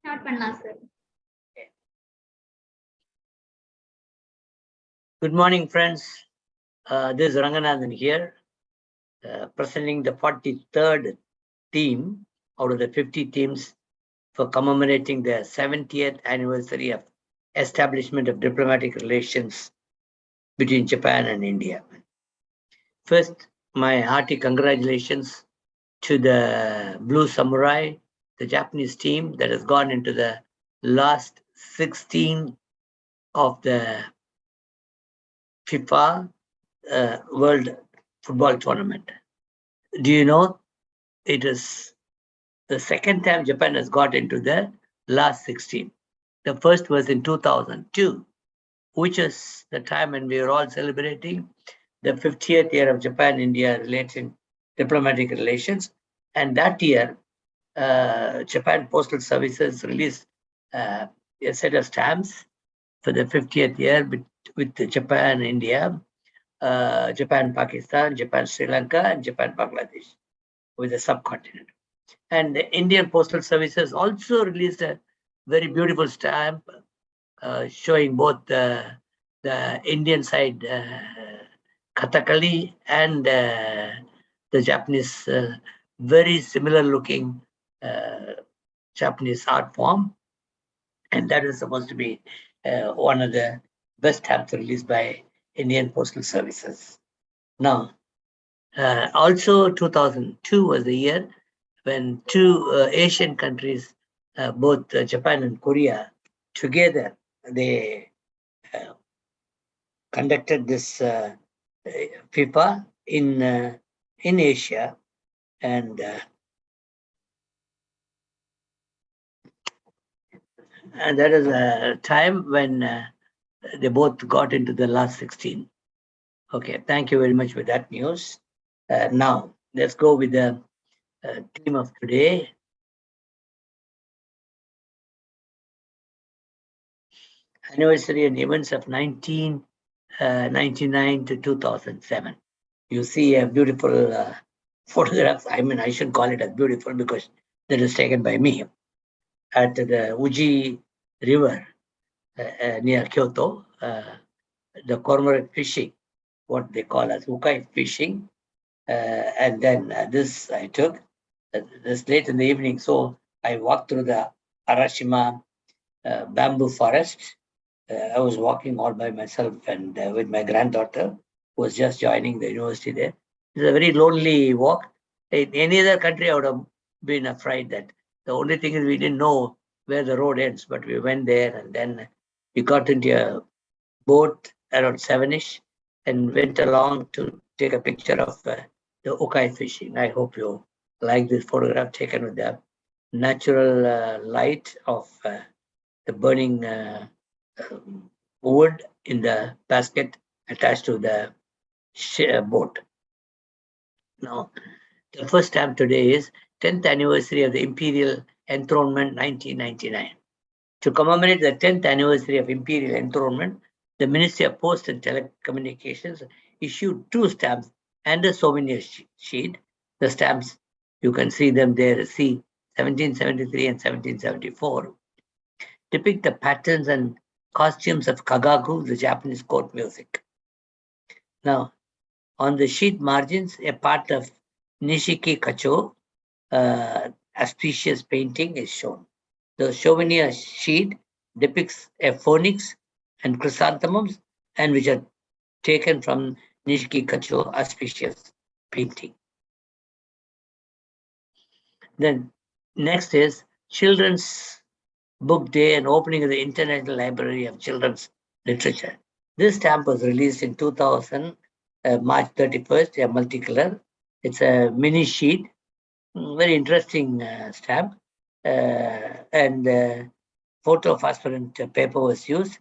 Start பண்ணலாம் sir. Good morning, friends. This is Ranganathan here, presenting the 43rd theme out of the 50 themes for commemorating the 70th anniversary of establishment of diplomatic relations between Japan and India. First, my hearty congratulations to the Blue Samurai, the Japanese team that has gone into the last 16 of the FIFA World Football Tournament. Do you know it is the second time Japan has got into the last 16? The first was in 2002, which is the time when we were all celebrating the 50th year of Japan-India diplomatic relations. And that year, Japan Postal Services released a set of stamps for the 50th year with Japan-India, Japan-Pakistan, Japan-Sri Lanka, and Japan-Bangladesh with the subcontinent. And the Indian Postal Services also released a very beautiful stamp showing both the Indian side Kathakali and the Japanese very similar looking Japanese art form. And that is supposed to be one of the best stamps released by Indian Postal Services. Now, also 2002 was the year when two Asian countries, both Japan and Korea, together they conducted this FIFA in Asia, and that is a time when they both got into the last 16. Okay, thank you very much for that news. Now, let's go with the theme of today. Anniversary and events of 1999 to 2007. You see a beautiful photograph. I mean, I shouldn't call it as beautiful because that is taken by me at the Uji River near Kyoto. The cormorant fishing, what they call as ukai fishing. And then this I took this late in the evening. So I walked through the Arashima bamboo forest. I was walking all by myself and with my granddaughter, who was just joining the university there. It's a very lonely walk. In any other country, I would have been afraid that the only thing is we didn't know where the road ends, but we went there and then we got into a boat around 7ish and went along to take a picture of the ukai fishing. I hope you like this photograph taken with the natural light of the burning wood in the basket attached to the boat. Now, the first stamp today is 10th anniversary of the Imperial Enthronement 1999. To commemorate the 10th anniversary of Imperial Enthronement, the Ministry of Post and Telecommunications issued 2 stamps and a souvenir sheet. The stamps, you can see them there, see 1773 and 1774, depict the patterns and costumes of kagaku, the Japanese court music. Now, on the sheet margins, a part of Nishiki Kacho, auspicious painting is shown. The souvenir sheet depicts a phoenix and chrysanthemums, and which are taken from Nishiki Kacho auspicious painting. Then next is Children's Book Day and opening of the International Library of Children's Literature. This stamp was released in 2000, March 31st, a multicolor. It's a mini sheet, very interesting stamp. And photo phosphorescent paper was used,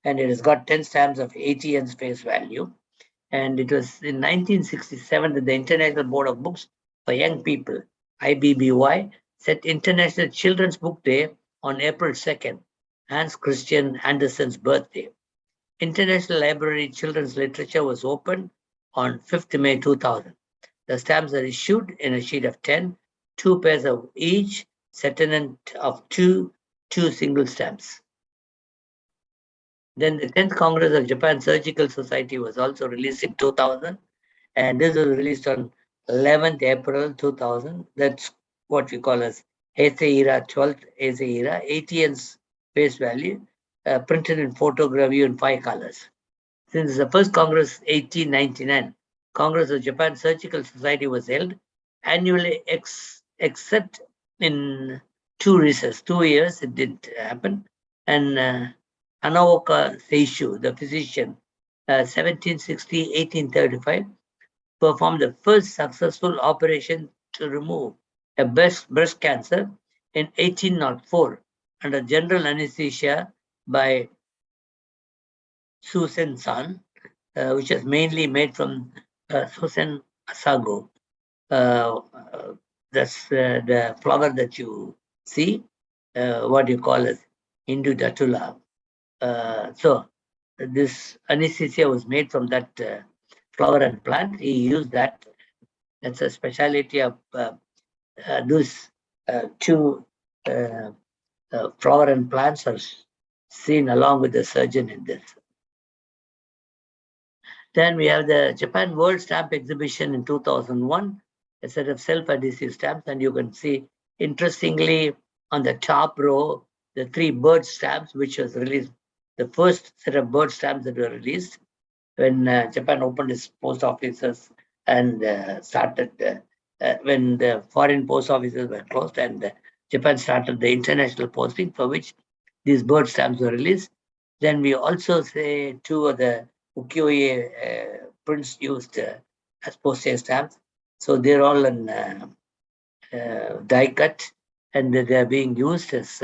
and it has got 10 stamps of 80 yen's face value. And it was in 1967 that the International Board of Books for Young People, IBBY, set International Children's Book Day on April 2nd, Hans Christian Andersen's birthday. International Library Children's Literature was opened on 5th May 2000. The stamps are issued in a sheet of 10, 2 pairs of each, settlement of 2 2 single stamps. Then the 10th Congress of Japan Surgical Society was also released in 2000, and this was released on 11th April 2000. That's what we call as Heisei Era, 12th Heisei Era, ATN's face value, printed in photogravure in 5 colors. Since the first Congress, 1899, Congress of Japan Surgical Society was held annually, except in 2 years it didn't happen. And Hanaoka Seishu, the physician, 1760-1835, performed the first successful operation to remove a breast cancer in 1804 under general anesthesia by Susan San, which is mainly made from Susan Asago. That's the flower that you see, what you call as Hindu Datula. So this anesthesia was made from that flower and plant. He used that. That's a specialty of those 2 flower and plants are seen along with the surgeon in this. Then we have the Japan World Stamp Exhibition in 2001, a set of self-adhesive stamps, and you can see, interestingly, on the top row, the 3 bird stamps, which was released, the first set of bird stamps that were released when Japan opened its post offices and started, when the foreign post offices were closed and Japan started the international posting, for which these bird stamps were released. Then we also say 2 of the ukiyo-e prints used as postage stamps. So they're all in die cut, and they are being used as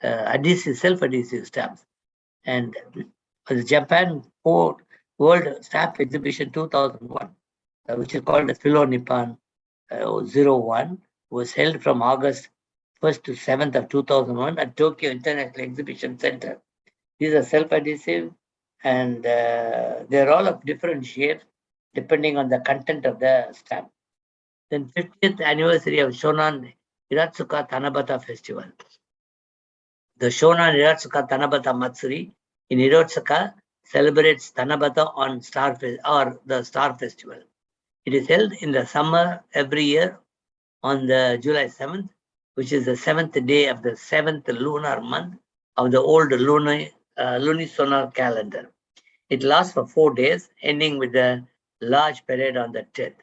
adhesive, self-adhesive stamps. And the Japan World Stamp Exhibition 2001, which is called the Philo Nippon 01, was held from August 1st to 7th of 2001 at Tokyo International Exhibition Center. These are self-adhesive, and they're all of different shapes depending on the content of the stamp. Then 50th anniversary of Shonan Hiratsuka Tanabata Festival. The Shonan Hiratsuka Tanabata Matsuri in Hiratsuka celebrates Tanabata on the Star Festival. It is held in the summer every year on the July 7th, which is the 7th day of the 7th lunar month of the old lunisolar calendar. It lasts for 4 days, ending with a large parade on the 10th.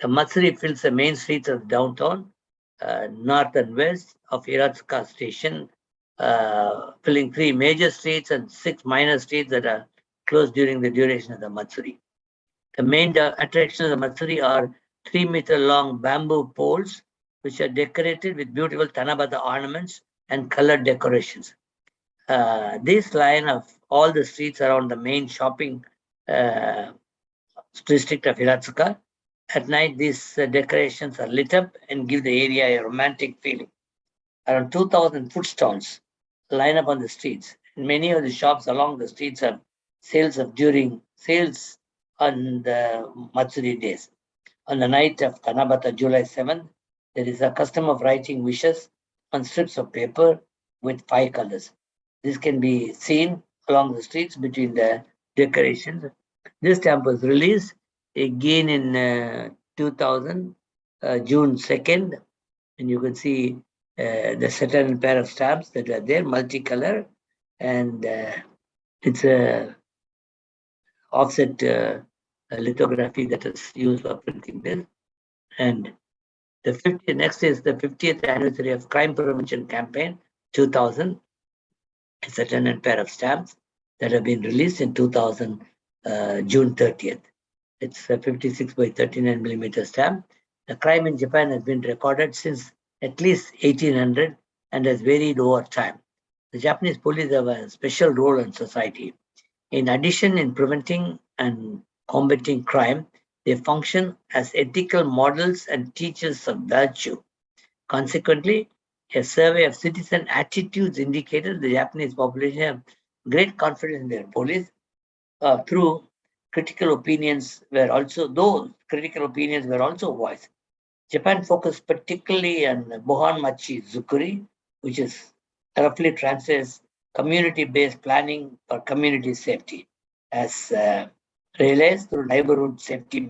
The Matsuri fills the main streets of downtown, north and west of Hiratsuka Station, filling 3 major streets and 6 minor streets that are closed during the duration of the Matsuri. The main attractions of the Matsuri are 3-meter-long bamboo poles, which are decorated with beautiful Tanabata ornaments and colored decorations. This line of all the streets around the main shopping district of Hiratsuka. At night, these decorations are lit up and give the area a romantic feeling. Around 2,000 food stalls line up on the streets. And many of the shops along the streets have sales on the Matsuri days. On the night of Tanabata, July 7th, there is a custom of writing wishes on strips of paper with 5 colors. This can be seen along the streets between the decorations. This stamp was released again in 2000, June 2nd, and you can see the certain pair of stamps that are there, multicolor, and it's a offset lithography that is used for printing this. And next is the 50th anniversary of Crime Prevention Campaign 2000. It's a 10 pair of stamps that have been released in 2000, June 30th. It's a 56 by 39 millimeter stamp. The crime in Japan has been recorded since at least 1800 and has varied over time. The Japanese police have a special role in society. In addition, in preventing and combating crime, they function as ethical models and teachers of virtue. Consequently, a survey of citizen attitudes indicated the Japanese population have great confidence in their police. Through critical opinions were also voiced. Japan focused particularly on Bohan Machi Zukuri, which is roughly translates community-based planning for community safety, as realized through neighborhood safety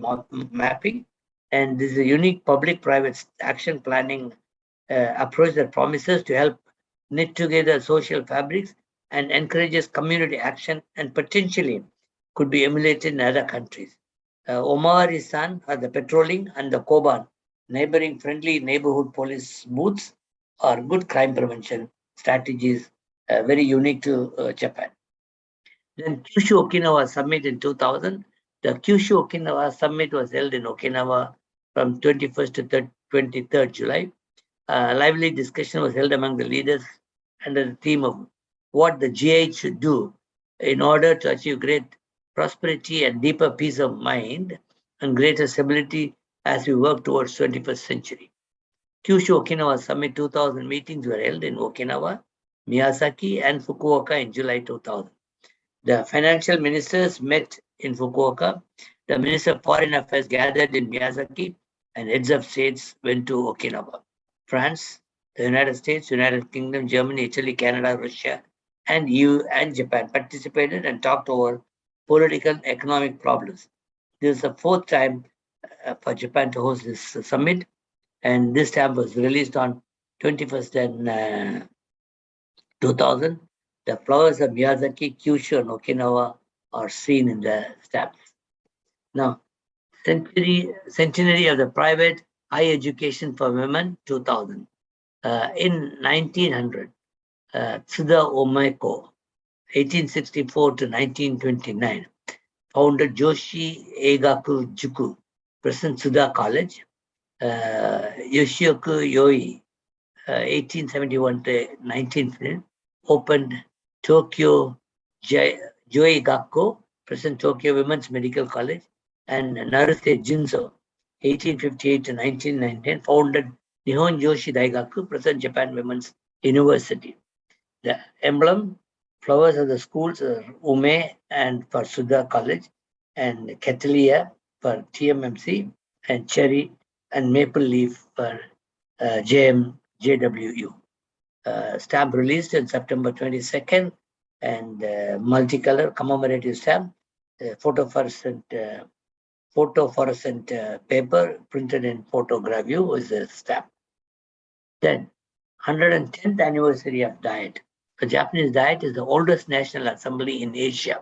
mapping. And this is a unique public-private action planning approach that promises to help knit together social fabrics and encourages community action and potentially could be emulated in other countries. Omar is son are the patrolling and the Koban, neighboring friendly neighborhood police booths are good crime prevention strategies, very unique to Japan. Then Kyushu Okinawa Summit in 2000. The Kyushu Okinawa Summit was held in Okinawa from 21st to 23rd July. Lively discussion was held among the leaders under the theme of what the GI should do in order to achieve great prosperity and deeper peace of mind and greater stability as we work towards 21st century. Kyushu Okinawa Summit 2000 meetings were held in Okinawa, Miyazaki, and Fukuoka in July 2000. The financial ministers met in Fukuoka. The Minister of Foreign Affairs gathered in Miyazaki, and heads of states went to Okinawa. France, the United States, United Kingdom, Germany, Italy, Canada, Russia, and EU and Japan participated and talked over political and economic problems. This is the fourth time for Japan to host this summit, and this stamp was released on 21st and 2000. The flowers of Miyazaki, Kyushu, and Okinawa are seen in the stamps. Now, centenary of the private higher education for women, 2000. In 1900, Tsuda Omeko, 1864 to 1929, founded Joshi Eigaku Juku, present Tsuda College. Yoshioku Yoi, 1871 to 1950, opened Tokyo Joi Gakko, present Tokyo Women's Medical College, and Naruse Jinzo, 1858 to 1919, founded Nihon Joshi Daigaku, present Japan Women's University. The emblem, flowers of the schools are Ume and for Sudha College, and Catalia for TMMC, and cherry and maple leaf for JWU. Stamp released on September 22nd, and multicolor commemorative stamp, photofluorescent paper printed in photogravure is a stamp. Then, 110th anniversary of Diet. The Japanese Diet is the oldest national assembly in Asia.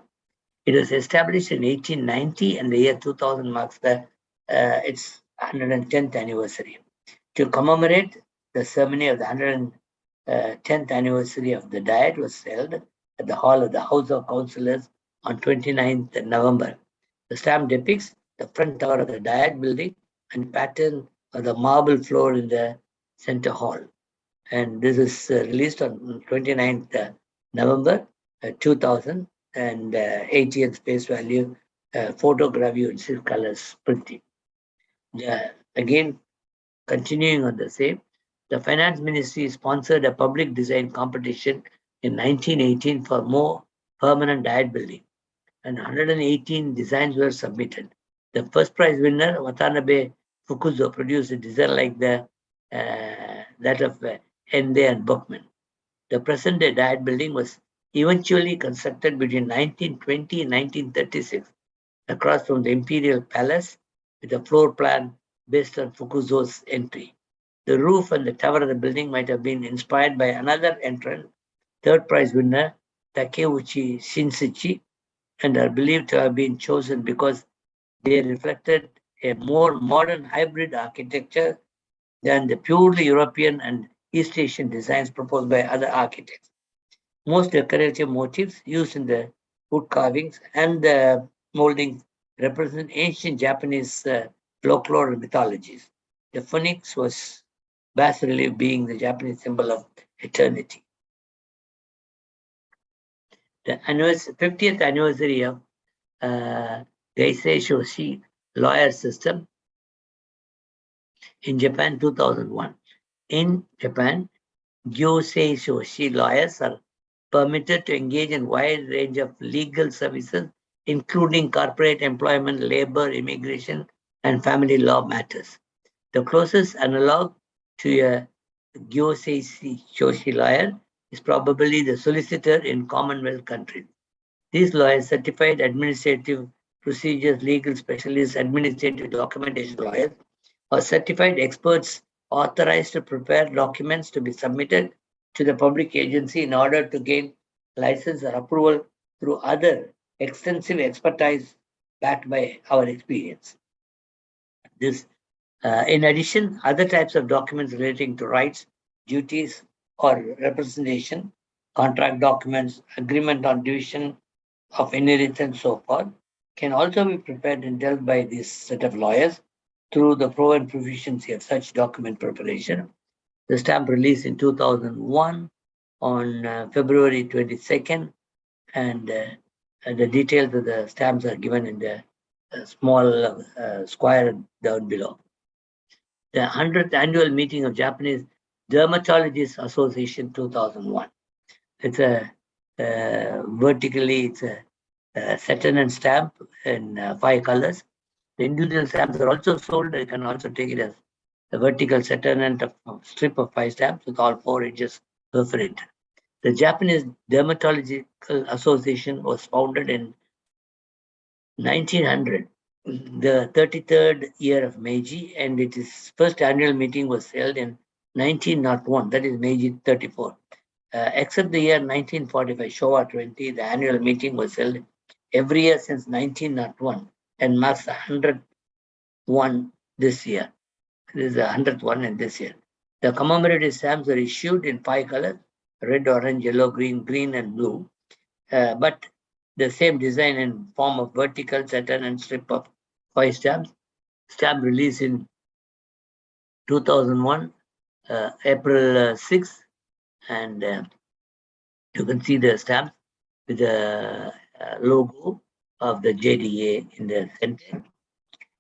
It was established in 1890, and the year 2000 marks its 110th anniversary. To commemorate the ceremony of the 110th anniversary of the Diet was held at the hall of the House of Councillors on 29th November. The stamp depicts the front tower of the Diet building and pattern of the marble floor in the center hall. And this is released on 29th November 2000, and 80th space value, photogravure in silk colors printing. Again, continuing on the same, the Finance Ministry sponsored a public design competition in 1918 for more permanent Diet building, and 118 designs were submitted. The first prize winner, Watanabe Fukuzo, produced a design like that of Ende and Buckman. The present-day Diet building was eventually constructed between 1920 and 1936 across from the Imperial Palace with a floor plan based on Fukuzo's entry. The roof and the tower of the building might have been inspired by another entrant, third prize winner Takeuchi Shinsuchi, and are believed to have been chosen because they reflected a more modern hybrid architecture than the purely European and East Asian designs proposed by other architects. Most decorative motifs used in the wood carvings and the moldings represent ancient Japanese folklore and mythologies. The phoenix was bas relief being the Japanese symbol of eternity. The 50th anniversary of Geisei Shoshi lawyer system in Japan, 2001. In Japan, Gyosei Shoshi lawyers are permitted to engage in a wide range of legal services, including corporate employment, labor, immigration, and family law matters. The closest analog to a Gyosei Shoshi lawyer is probably the solicitor in Commonwealth countries. These lawyers, certified administrative procedures, legal specialists, administrative documentation lawyers, or certified experts authorized to prepare documents to be submitted to the public agency in order to gain license or approval through other extensive expertise backed by our experience. In addition, other types of documents relating to rights, duties, or representation, contract documents, agreement on division of inheritance, so forth, can also be prepared and dealt by this set of lawyers through the proven proficiency of such document preparation. The stamp released in 2001 on February 22nd, and the details of the stamps are given in the small square down below. The 100th annual meeting of Japanese Dermatologists Association 2001. It's a vertically, it's a satin and stamp in 5 colors. The individual stamps are also sold. You can also take it as a vertical satin and a strip of 5 stamps with all 4 edges perforated. The Japanese Dermatological Association was founded in 1900, the 33rd year of Meiji, and its first annual meeting was held in 1901, that is Meiji 34. Except the year 1945, Showa 20, the annual meeting was held every year since 1901 and marks the 100th one this year. This is the 100th one in this year. The commemorative stamps are issued in 5 colors: red, orange, yellow, green, and blue. But the same design and form of vertical satin and strip of 5 stamps. Stamp released in 2001, April 6th, and you can see the stamp with the logo of the JDA in the center,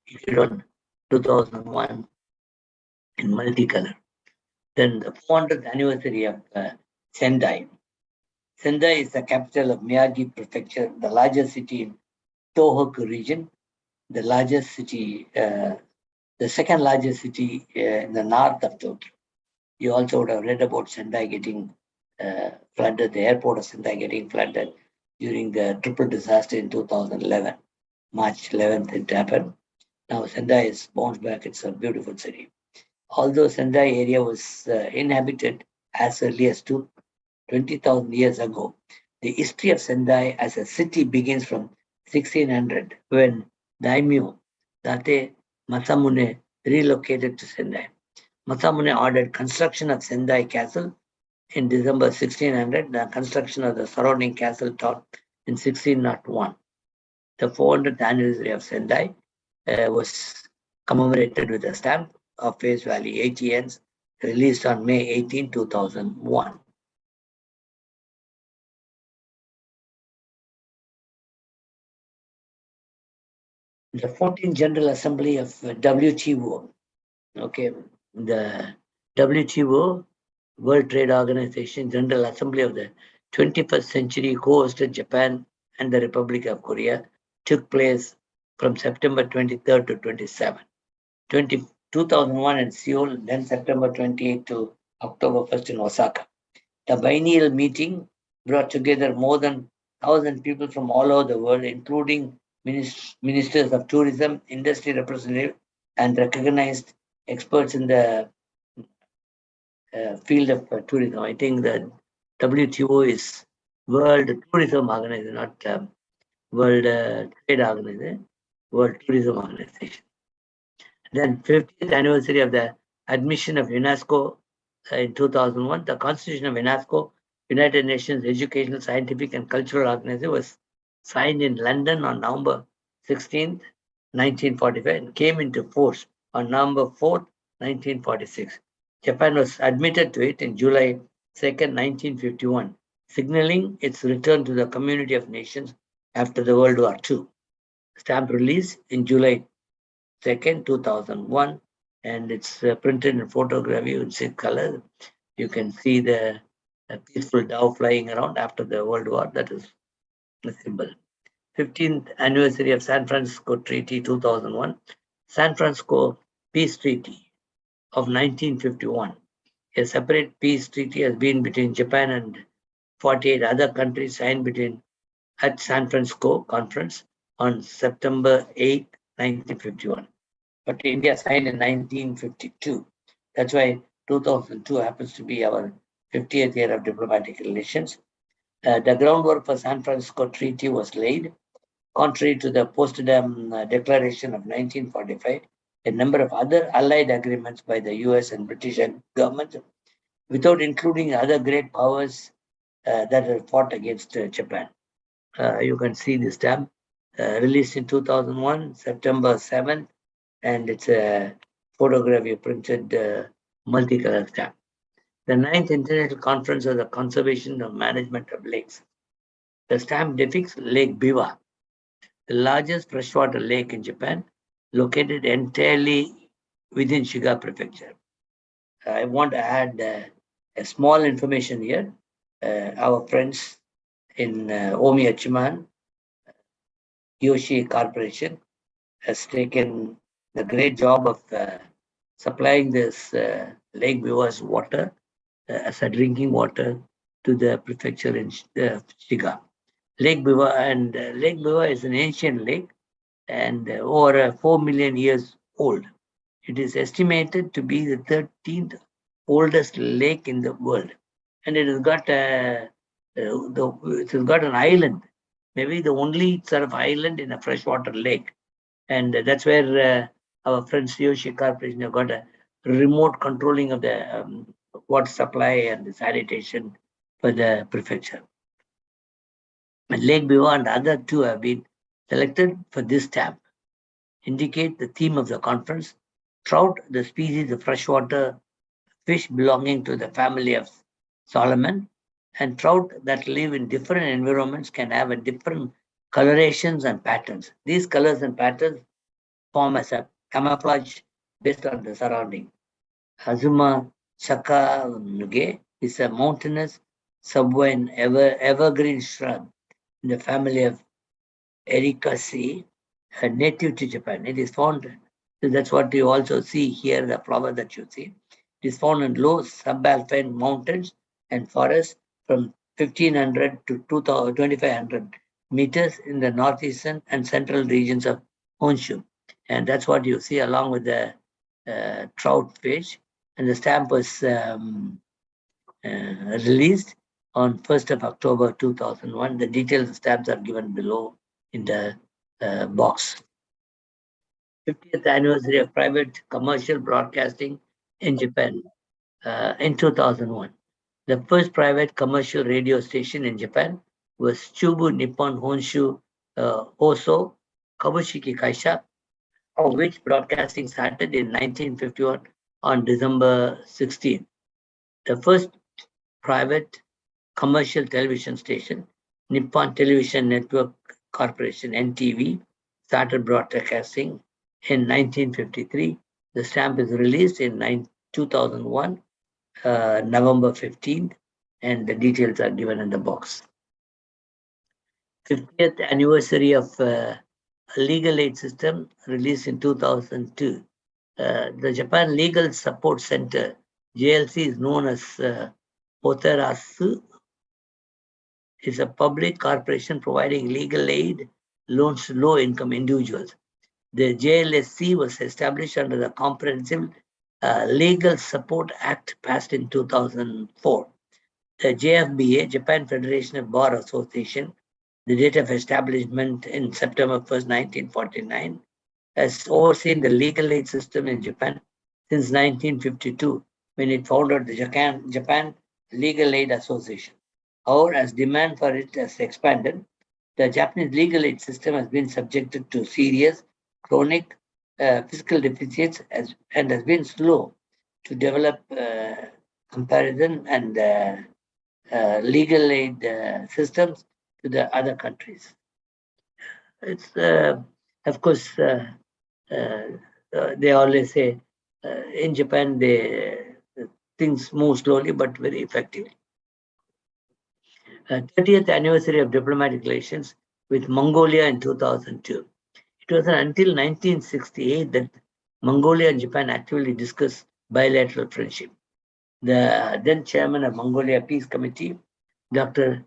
issued on 2001 in multicolor. Then the 400th anniversary of Sendai. Sendai is the capital of Miyagi Prefecture, the largest city in Tohoku region, the largest city, the second largest city in the north of Tokyo. You also would have read about Sendai getting flooded, the airport of Sendai getting flooded during the triple disaster in 2011. March 11th it happened. Now Sendai is bounced back. It's a beautiful city. Although Sendai area was inhabited as early as 20,000 years ago, the history of Sendai as a city begins from 1600 when daimyo Date Masamune relocated to Sendai. Masamune ordered construction of Sendai Castle in December 1600, the construction of the surrounding castle town in 1601. The 400th anniversary of Sendai was commemorated with a stamp of face value 80 yens, released on May 18, 2001. The 14th General Assembly of WTO. Okay, the WTO, World Trade Organization General Assembly of the 21st century, co-hosted Japan and the Republic of Korea, took place from September 23rd to 27. 2001 in Seoul, then September 28 to October 1st in Osaka. The biennial meeting brought together more than 1,000 people from all over the world, including ministers of tourism, industry representatives, and recognized experts in the field of tourism. I think the WTO is World Tourism Organization, not World Trade Organization, World Tourism Organization. Then 50th anniversary of the admission of UNESCO in 2001, the Constitution of UNESCO, United Nations Educational, Scientific and Cultural Organization, was signed in London on November 16th, 1945 and came into force on November 4th, 1946. Japan was admitted to it in July 2nd, 1951, signaling its return to the community of nations after the World War II. Stamp release in July 2nd, 2001, and it's printed in photography in 6 colors. You can see the peaceful dove flying around after the World War. That is the symbol. 15th anniversary of San Francisco Treaty 2001, San Francisco Peace Treaty of 1951 A separate peace treaty has been between Japan and 48 other countries signed between at San Francisco Conference on September 8, 1951. But India signed in 1952. That's why 2002 happens to be our 50th year of diplomatic relations. The groundwork for San Francisco Treaty was laid. Contrary to the Potsdam Declaration of 1945, a number of other allied agreements by the US and British governments, without including other great powers that had fought against Japan. You can see this stamp released in 2001, September 7th, and it's a photography printed multicolor stamp. The 9th International Conference on the Conservation and Management of Lakes. The stamp depicts Lake Biwa, the largest freshwater lake in Japan, located entirely within Shiga Prefecture. I want to add a small information here. Our friends in Omiyachiman, Yoshi Corporation, has taken the great job of supplying this Lake Biwa's water as a drinking water to the prefecture in Shiga. Lake Biwa is an ancient lake and over 4 million years old. It is estimated to be the 13th oldest lake in the world, and it has got an island, maybe the only sort of island in a freshwater lake, and that's where our friends Yoshi Corporation have got a remote controlling of the water supply and the sanitation for the prefecture. And Lake Biwa and the other two have been selected for this stamp. Indicate the theme of the conference: trout, the species of freshwater fish belonging to the family of Solomon, and trout that live in different environments can have a different colorations and patterns. These colors and patterns form as a camouflage based on the surrounding. Hazuma Chakanuge is a mountainous subvine evergreen shrub in the family of Ericaceae, native to Japan. It is found, that's what you also see here, the flower that you see. It is found in low subalpine mountains and forests from 1500 to 2500 meters in the northeastern and central regions of Honshu. And that's what you see along with the trout fish. And the stamp was released on 1st of October 2001. The details of the stamps are given below in the box. 50th anniversary of private commercial broadcasting in Japan in 2001. The first private commercial radio station in Japan was Chubu Nippon Honshu Hoso Kabushiki Kaisha, of which broadcasting started in 1951 on December 16. The first private commercial television station, Nippon Television Network Corporation, NTV, started broadcasting in 1953. The stamp is released in 2001, November 15th, and the details are given in the box. 50th anniversary of legal aid system released in 2002. The Japan Legal Support Center, JLC, is known as Oterasu, is a public corporation providing legal aid loans to low-income individuals. The JLSC was established under the Comprehensive Legal Support Act passed in 2004. The JFBA, Japan Federation of Bar Association, the date of establishment in September 1st, 1949, has overseen the legal aid system in Japan since 1952, when it founded the Japan Legal Aid Association. However, as demand for it has expanded, the Japanese legal aid system has been subjected to serious chronic fiscal deficits and has been slow to develop comparison and legal aid systems to the other countries. It's, of course, they always say in Japan, things move slowly but very effectively. 30th anniversary of diplomatic relations with Mongolia in 2002. It was until 1968 that Mongolia and Japan actively discussed bilateral friendship. The then chairman of Mongolia Peace Committee, Dr.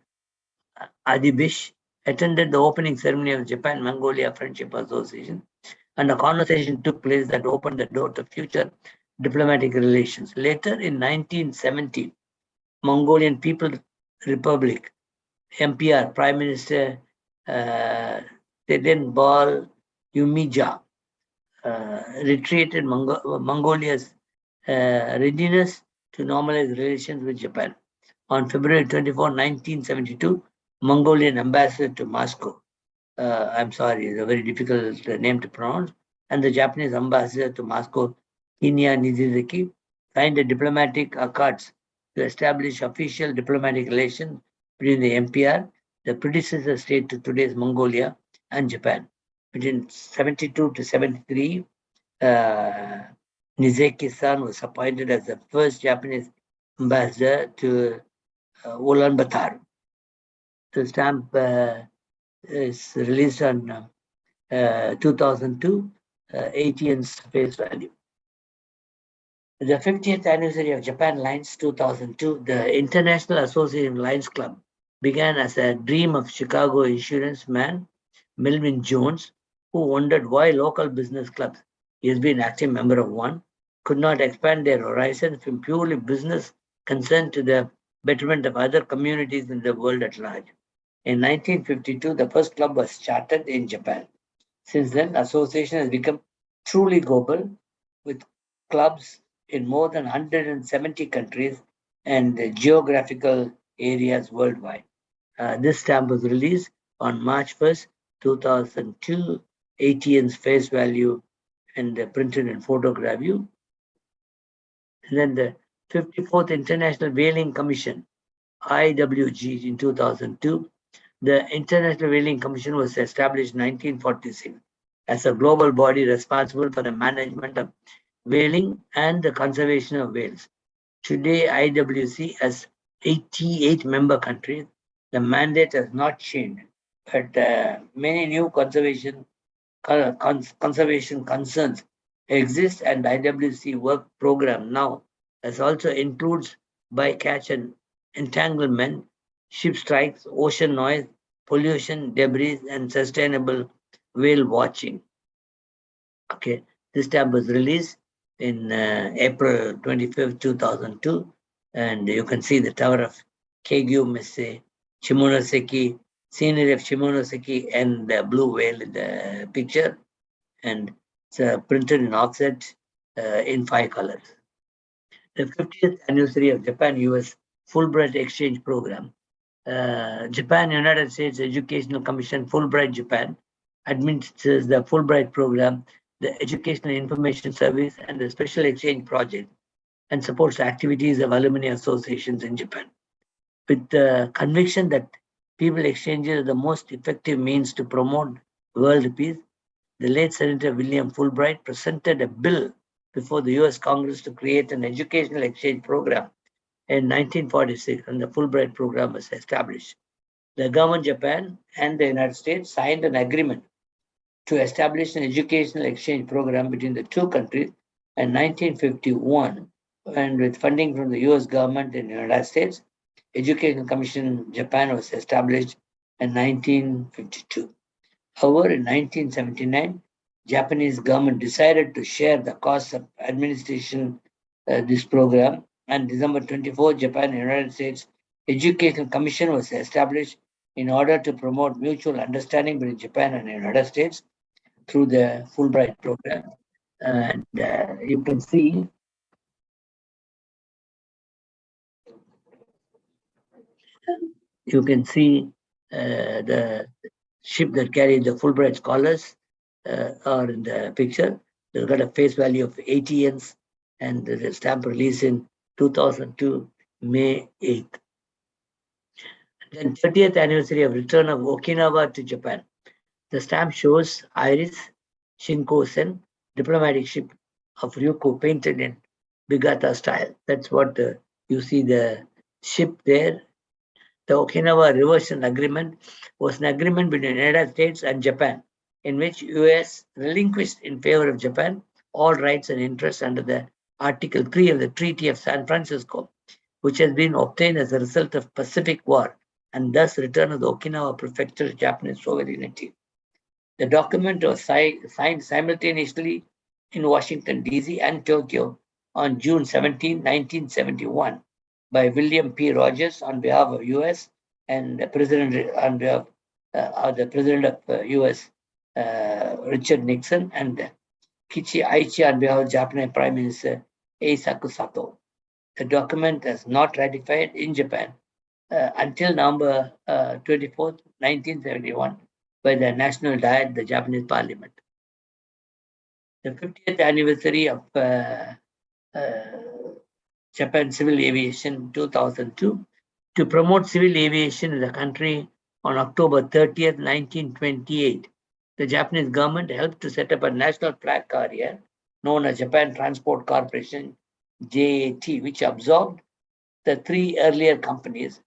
Adibish, attended the opening ceremony of Japan-Mongolia Friendship Association, and a conversation took place that opened the door to future diplomatic relations. Later, in 1970, Mongolian People's Republic, MPR, Prime Minister Teden Bal Umija, reiterated Mongolia's readiness to normalize relations with Japan. On February 24, 1972, Mongolian ambassador to Moscow, I'm sorry, it's a very difficult name to pronounce, and the Japanese ambassador to Moscow, Kinya Nizizaki, signed a diplomatic accords to establish official diplomatic relations between the MPR, the predecessor state to today's Mongolia, and Japan. Between 72 to 73, Nizaki-san was appointed as the first Japanese ambassador to Ulaanbaatar. The stamp is released on 2002, ATN's face value. The 50th anniversary of Japan Lines 2002, the International Association of Lions Club began as a dream of Chicago insurance man Melvin Jones, who wondered why local business clubs, he has been active member of one, could not expand their horizons from purely business concern to the betterment of other communities in the world at large. In 1952, the first club was chartered in Japan. Since then, the association has become truly global, with clubs in more than 170 countries and geographical areas worldwide. This stamp was released on March 1st, 2002, ATN's face value and printed in photograph view. And then the 54th International Whaling Commission, IWG, in 2002. The International Whaling Commission was established in 1946 as a global body responsible for the management of whaling and the conservation of whales. Today, IWC has 88 member countries. The mandate has not changed, but many new conservation concerns exist, and IWC work program now as also includes bycatch and entanglement, ship strikes, ocean noise, pollution, debris, and sustainable whale watching. Okay, this stamp was released in April 25th, 2002, and you can see the tower of Kegyu Messe, Shimonoseki, scenery of Shimonoseki, and the blue whale in the picture, and it's printed in offset in 5 colors. The 50th anniversary of Japan-US Fulbright Exchange Program. Japan-United States Educational Commission Fulbright Japan administers the Fulbright program, the Educational Information Service, and the Special Exchange Project, and supports activities of alumni associations in Japan. With the conviction that people exchanges are the most effective means to promote world peace, the late Senator William Fulbright presented a bill before the US Congress to create an educational exchange program in 1946, and the Fulbright program was established. The government of Japan and the United States signed an agreement to establish an educational exchange program between the two countries in 1951, and with funding from the US government and the United States, Education Commission Japan was established in 1952. However, in 1979, Japanese government decided to share the cost of administration this program, and December 24, Japan and United States Education Commission was established in order to promote mutual understanding between Japan and the United States through the Fulbright program. And you can see the ship that carried the Fulbright scholars are in the picture. They've got a face value of 80 yens, and the stamp released in 2002, May 8th. Then 30th anniversary of return of Okinawa to Japan. The stamp shows Iris Shinkosen, diplomatic ship of Ryukyu, painted in Bigata style. That's what you see the ship there. The Okinawa Reversion Agreement was an agreement between the United States and Japan, in which US relinquished in favor of Japan all rights and interests under the Article 3 of the Treaty of San Francisco, which has been obtained as a result of Pacific War and thus return of the Okinawa Prefecture to Japanese sovereignty. The document was signed simultaneously in Washington, D.C. and Tokyo on June 17, 1971 by William P. Rogers on behalf of U.S. and the President on behalf of the President of U.S. Richard Nixon and Kichi Aichi on behalf of Japanese Prime Minister Eisaku Sato. The document is not ratified in Japan until November 24th, 1971 by the National Diet, the Japanese Parliament. The 50th anniversary of Japan Civil Aviation 2002 to promote civil aviation in the country on October 30th, 1928. The Japanese government helped to set up a national flag carrier known as Japan Transport Corporation, JAT, which absorbed the three earlier companies,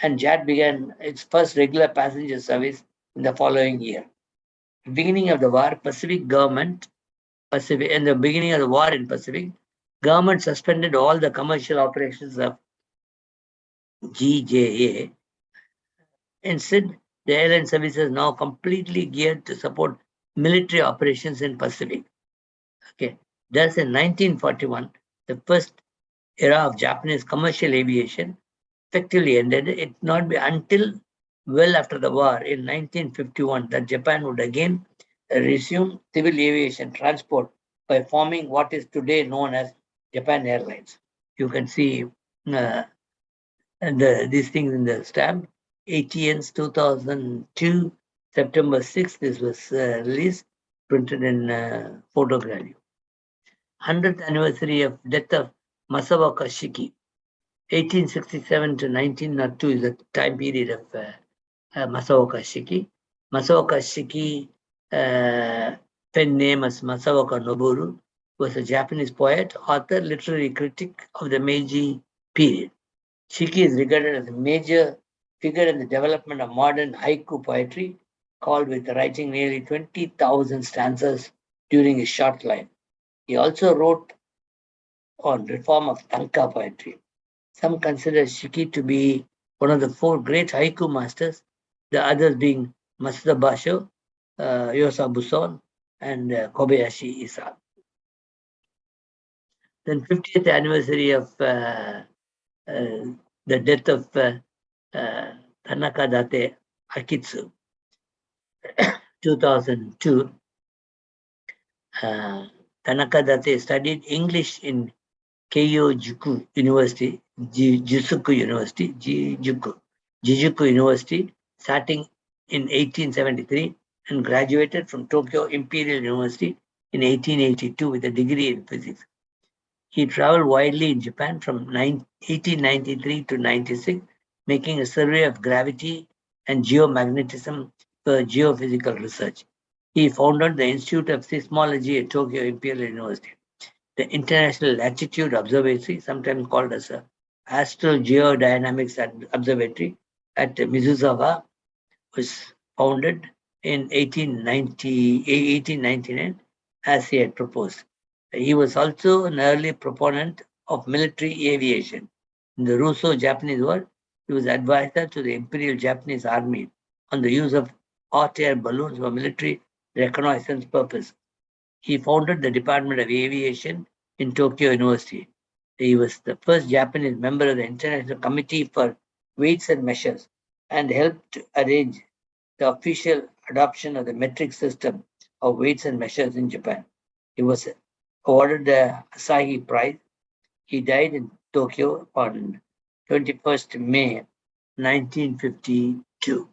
and JAT began its first regular passenger service in the following year. Beginning of the war, in the beginning of the war in Pacific, government suspended all the commercial operations of GJA. Instead, the airline service is now completely geared to support military operations in Pacific. Okay. Thus, in 1941, the first era of Japanese commercial aviation effectively ended. It not be until well after the war in 1951 that Japan would again resume civil aviation transport by forming what is today known as Japan Airlines. You can see these things in the stamp. ATN's 2002, September 6th, this was released, printed in photograph. 100th anniversary of death of Masaoka Shiki. 1867 to 1902 is the time period of Masaoka Shiki. Masaoka Shiki, pen name as Masaoka Noboru, was a Japanese poet, author, literary critic of the Meiji period. Shiki is regarded as a major figure in the development of modern haiku poetry, called with writing nearly 20,000 stanzas during his short life. He also wrote on reform of tanka poetry. Some consider Shiki to be one of the four great haiku masters, the others being Masuda Basho, Yosabu Son, and Kobayashi Isa. Then 50th anniversary of the death of Tanaka Date Akitsu, 2002. Tanaka Date studied English in Keijo University, Jijuku University, starting in 1873, and graduated from Tokyo Imperial University in 1882 with a degree in physics. He traveled widely in Japan from 1893 to 96, making a survey of gravity and geomagnetism for geophysical research. He founded the Institute of Seismology at Tokyo Imperial University. The International Latitude Observatory, sometimes called as a Astral Geodynamics Observatory at Mizusawa, was founded in 1899 as he had proposed. He was also an early proponent of military aviation. In the Russo-Japanese War, he was advisor to the Imperial Japanese Army on the use of hot air balloons for military reconnaissance purposes. He founded the Department of Aviation in Tokyo University. He was the first Japanese member of the International Committee for Weights and Measures and helped arrange the official adoption of the metric system of weights and measures in Japan. He was awarded the Asahi Prize. He died in Tokyo on 21st May 1952.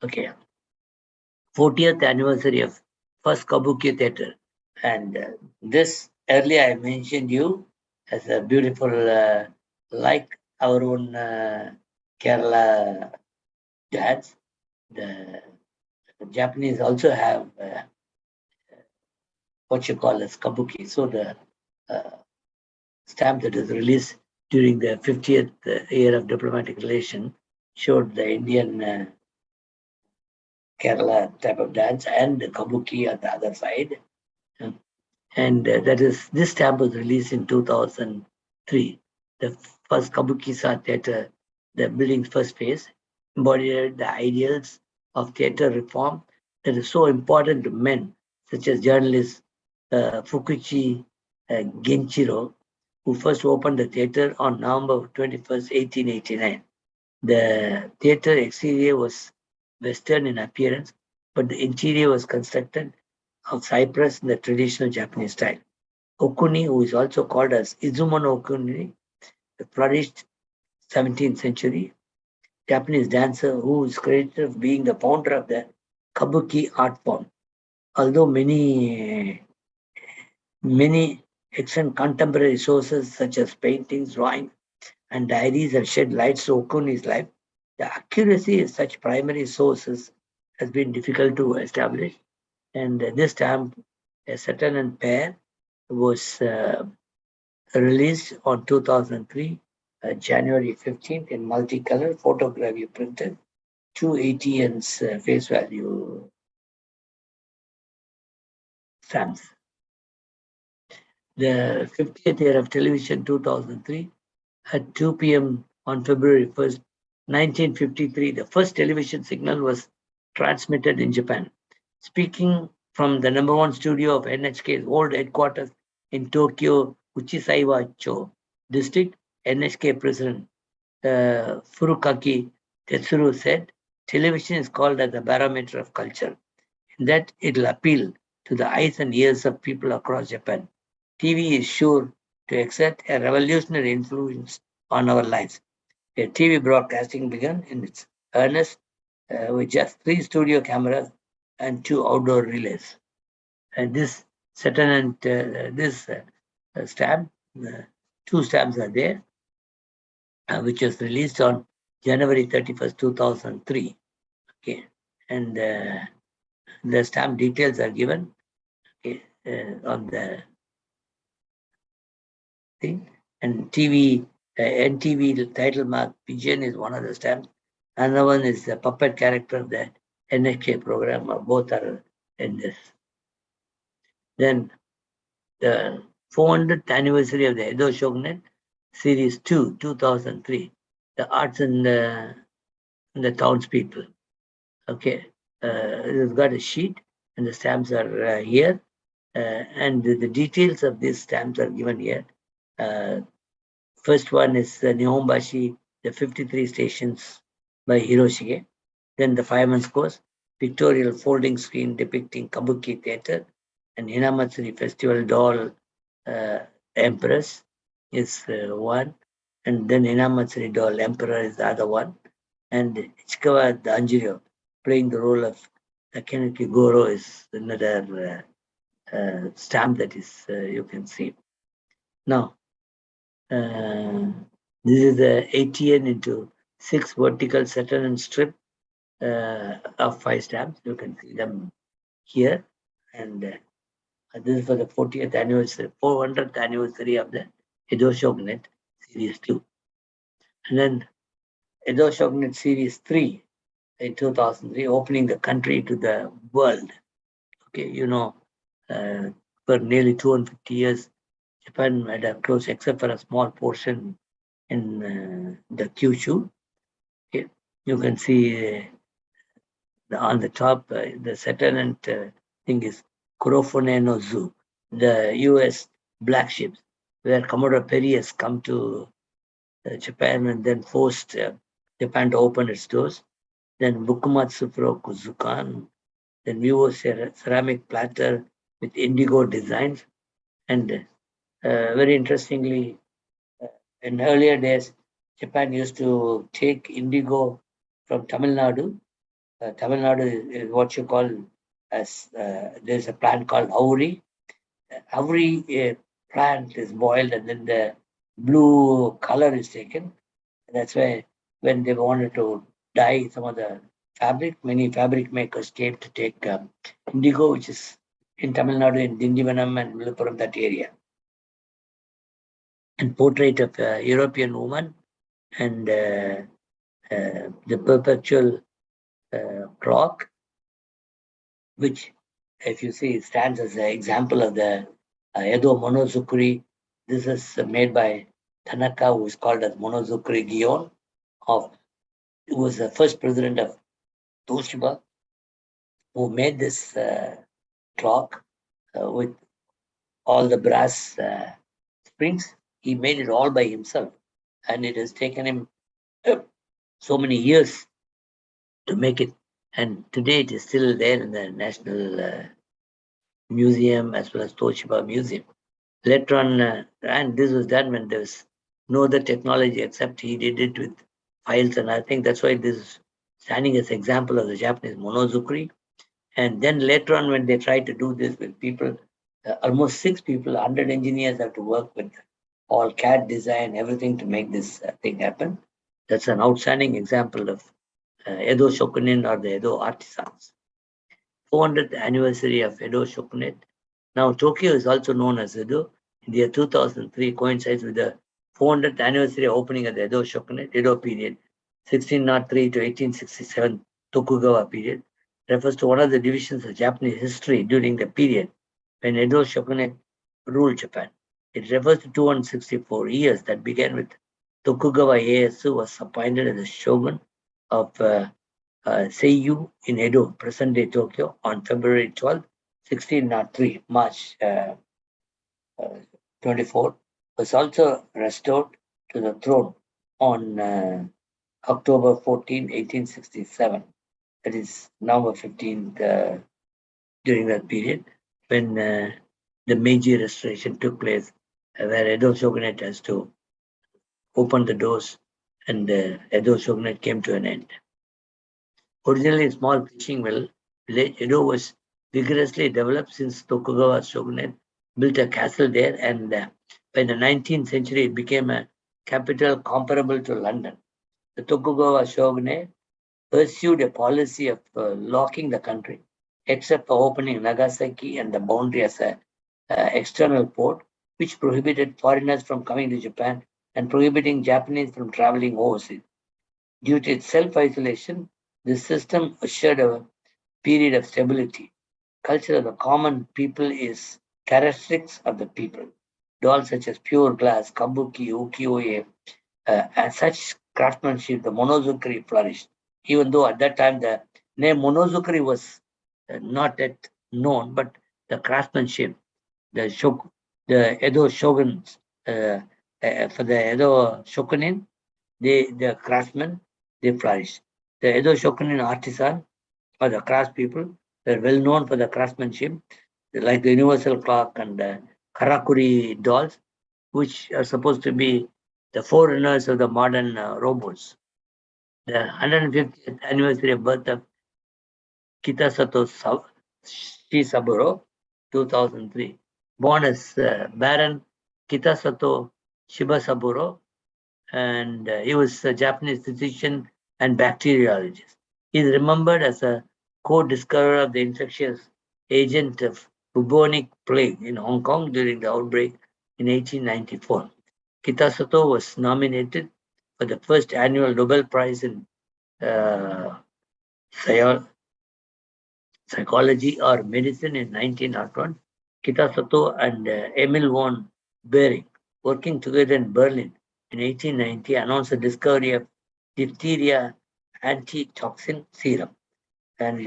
Okay. 40th anniversary of first Kabuki theater. And this earlier I mentioned you as a beautiful, like our own Kerala dance. The Japanese also have what you call as Kabuki. So the stamp that was released during the 50th year of diplomatic relation showed the Indian Kerala type of dance and the Kabuki on the other side. And this stamp was released in 2003. The first Kabuki-sa theater, the building's first phase, embodied the ideals of theater reform that is so important to men such as journalist Fukuchi Genchiro, who first opened the theater on November 21st, 1889. The theater exterior was Western in appearance, but the interior was constructed of cypress in the traditional Japanese style. Okuni, who is also called as Izumono Okuni, flourished 17th century Japanese dancer who is credited of being the founder of the Kabuki art form. Although many excellent contemporary sources such as paintings, drawings, and diaries have shed light to Okuni's life, the accuracy of such primary sources has been difficult to establish. And this stamp, a Saturn and Pair, was released on 2003, January 15th, in multicolor photogravure printed, 280 ends face value stamps. The 50th year of television, 2003, at 2 p.m. on February 1st, 1953, the first television signal was transmitted in Japan. Speaking from the #1 studio of NHK's old headquarters in Tokyo, Uchisaiwa-cho district, NHK president Furukaki Tetsuro said, television is called as a barometer of culture, in that it will appeal to the eyes and ears of people across Japan. TV is sure to exert a revolutionary influence on our lives. TV broadcasting began in its earnest with just 3 studio cameras and 2 outdoor relays. And this Saturn and this stamp, 2 stamps are there, which was released on January 31st, 2003. Okay, and the stamp details are given on the thing. And NTV title mark pigeon is one of the stamps. Another one is the puppet character of the NHK program. Both are in this. Then the 400th anniversary of the Edo Shogunate, Series 2, 2003. The arts and the townspeople. Okay, it's got a sheet, and the stamps are here, and the details of these stamps are given here. First one is Nihonbashi, the 53 stations by Hiroshige. Then the fireman's course, pictorial folding screen depicting Kabuki theater, and Hinamatsuri festival doll Empress is one, and then Hinamatsuri doll Emperor is the other one, and Ichikawa Danjiro playing the role of Takenaki Goro is another stamp that is you can see. Now, this is the ATN into 6 vertical Saturn and strip of 5 stamps. You can see them here, and this is for the 40th anniversary, 400th anniversary of the Edo Shogunate Series 2. And then Edo Shogunate Series 3 in 2003, opening the country to the world. Okay, for nearly 250 years, Japan had a close, except for a small portion in the Kyushu. Okay, you can see on the top, the Saturn and thing is Kurofune no Zoo, the US black ships, where Commodore Perry has come to Japan and then forced Japan to open its doors. Then Bukumatsu Kuzukan, then Vivo ceramic platter with indigo designs. And very interestingly, in earlier days, Japan used to take indigo from Tamil Nadu. Tamil Nadu is what you call as there's a plant called Auri. Auri plant is boiled and then the blue color is taken. That's why when they wanted to dye some of the fabric, many fabric makers came to take indigo, which is in Tamil Nadu, in Dindivanam and Viluppuram, that area. And portrait of a European woman and the perpetual clock, which, if you see, stands as an example of the Edo Monozukuri. This is made by Tanaka, who is called as Monozukuri Gion, who was the first president of Toshiba, who made this clock with all the brass springs. He made it all by himself, and it has taken him so many years to make it. And today it is still there in the National Museum as well as Toshiba Museum. Later on, and this was done when there was no other technology except he did it with files, and I think that's why this is standing as example of the Japanese monozukuri. And then later on, when they tried to do this with people, almost 6 people, 100 engineers have to work with all CAD design, everything to make this thing happen. That's an outstanding example of Edo Shokunin or the Edo artisans. 400th anniversary of Edo Shogunate. Now, Tokyo is also known as Edo. In the year 2003 coincides with the 400th anniversary opening of the Edo Shogunate, Edo period, 1603 to 1867 Tokugawa period, refers to one of the divisions of Japanese history during the period when Edo Shogunate ruled Japan. It refers to 264 years that began with Tokugawa Ieyasu was appointed as the shogun of Seiyu in Edo, present-day Tokyo, on February 12, 1603, March 24, was also restored to the throne on October 14, 1867. That is November 15th, during that period, when the Meiji Restoration took place, where Edo Shogunate has to open the doors and the Edo Shogunate came to an end. Originally a small fishing village, Edo was vigorously developed since Tokugawa shogunate built a castle there, and by the 19th century it became a capital comparable to London. The Tokugawa shogunate pursued a policy of locking the country, except for opening Nagasaki and the boundary as an external port, which prohibited foreigners from coming to Japan and prohibiting Japanese from traveling overseas. Due to its self-isolation, this system assured a period of stability. Culture of the common people is characteristics of the people. Dolls such as pure glass, kabuki, ukiyo-e, and such craftsmanship, the monozukuri flourished. Even though at that time the name monozukuri was not yet known, but the craftsmanship, the Edo shoguns, for the Edo shokunin, the craftsmen, they flourished. The Edo shokunin artisan or the craftspeople were well known for the craftsmanship, like the universal clock and karakuri dolls, which are supposed to be the forerunners of the modern robots. The 150th anniversary of birth of Kitasato Shisaburo, 2003, born as Baron Kitasato Shibasaburo, and he was a Japanese physician and bacteriologist. He is remembered as a co-discoverer of the infectious agent of bubonic plague in Hong Kong during the outbreak in 1894. Kitasato was nominated for the first annual Nobel Prize in psychology or medicine in 1901. Kitasato and Emil von Behring, working together in Berlin in 1890, announced the discovery of diphtheria antitoxin serum. And